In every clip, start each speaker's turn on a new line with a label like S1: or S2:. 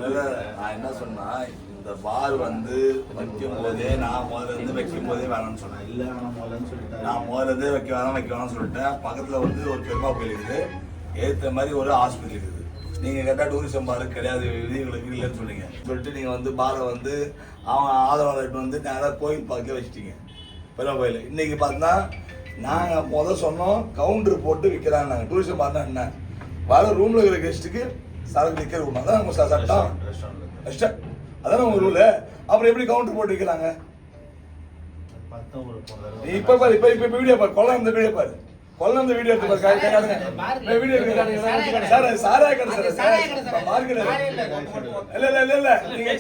S1: நான் என்ன சொன்னா இந்த பார் வந்து வைக்கும் போதே நான் முதல்ல இருந்து வைக்கும் போதே வேணாம்னு சொன்னேன். இல்லை நான் முதல்ல இருந்தே வைக்க வேணாம்னு சொல்லிட்டேன். பக்கத்தில் வந்து ஒரு பெருமா கோயில் இருக்குது, ஏற்ற மாதிரி ஒரு ஹாஸ்பிட்டல் இருக்குது. நீங்கள் கேட்டால் டூரிசம் பாரு கிடையாது, விதிகளுக்கு இல்லைன்னு சொன்னீங்க. சொல்லிட்டு நீங்கள் வந்து பாரை வந்து அவங்க ஆதரவாளர்கிட்ட வந்து நேராக கோயில் பக்கத்தில் வச்சுட்டீங்க, பெருமா கோயில். இன்னைக்கு பார்த்தா நாங்கள் முதல் சொன்னோம் கவுண்டர் போட்டு விற்கிறாங்க. நாங்கள் டூரிசம் பார்னா என்ன, வர ரூமில் இருக்கிற கெஸ்ட்டுக்கு சரக்கு விற்கிற ரூம் அதான் உங்கள் சட்டம், அதான உங்கள் ரூலு. அப்புறம் எப்படி கவுண்டர் போட்டு விற்கிறாங்க? இப்போ பாரு, இப்போ வீடியோ பாரு, கொல்லம் இந்த வீடியோ பாரு, கொல்லம் இந்த வீடியோ எடுத்து பாரு, வீடியோ எடுத்து சார் சாரா கடை சார் மார்க்கெட் இல்ல நீங்க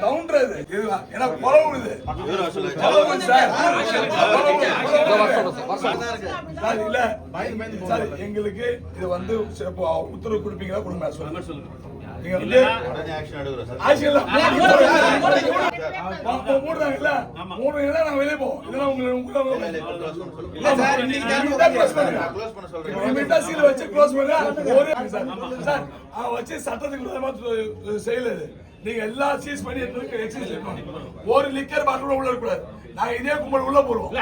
S1: கவுண்டர் அது இதுதான். ஏன்னா கொலை விடுது சார். இல்ல சார் எங்களுக்கு இது வந்து உத்தரவு கொடுப்பீங்களா? கொடுங்க சொல்லுங்க. நீங்க வந்து மூடுறாங்கல்ல, நாங்க வெளியே போவோம். இதெல்லாம் சீல் வச்சு க்ளோஸ் பண்ண சார் வச்சு சட்டத்துக்கு செய்யல. நீங்க எல்லாம் சீஸ் பண்ணி ஒரு லிக்கர் பாட்டில் உள்ள இருக்கக்கூடாது. நாங்க இதே கும்பல் உள்ள போடுவோம்.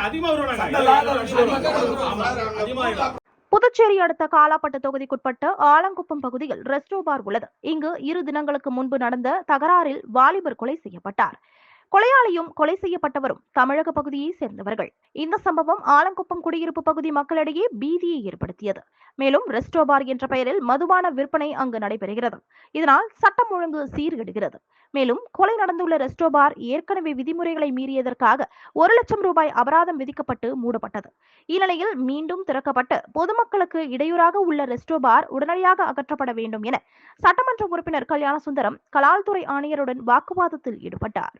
S2: புதுச்சேரி அடுத்த காலாப்பட்டு தொகுதிக்குட்பட்ட ஆலங்குப்பம் பகுதியில் ரெஸ்டோ பார் உள்ளது. இங்கு 2 தினங்களுக்கு முன்பு நடந்த தகராறில் வாலிபர் கொலை செய்யப்பட்டார். கொலையாளியும் கொலை செய்யப்பட்டவரும் தமிழக பகுதியை சேர்ந்தவர்கள். இந்த சம்பவம் ஆலங்குப்பம் குடியிருப்பு பகுதி மக்களிடையே பீதியை ஏற்படுத்தியது. மேலும் ரெஸ்டோ பார் என்ற பெயரில் மதுபான விற்பனை அங்கு நடைபெறுகிறது. இதனால் சட்டம் ஒழுங்கு சீர்கெடுகிறது. மேலும் கொலை நடந்துள்ள ரெஸ்டோ பார் ஏற்கனவே விதிமுறைகளை மீறியதற்காக 1 லட்சம் ரூபாய் அபராதம் விதிக்கப்பட்டு மூடப்பட்டது. இந்நிலையில் மீண்டும் திறக்கப்பட்டு பொதுமக்களுக்கு இடையூறாக உள்ள ரெஸ்டோ பார் உடனடியாக அகற்றப்பட வேண்டும் என சட்டமன்ற உறுப்பினர் கல்யாணசுந்தரம் கலால்துறை ஆணையருடன் வாக்குவாதத்தில் ஈடுபட்டார்.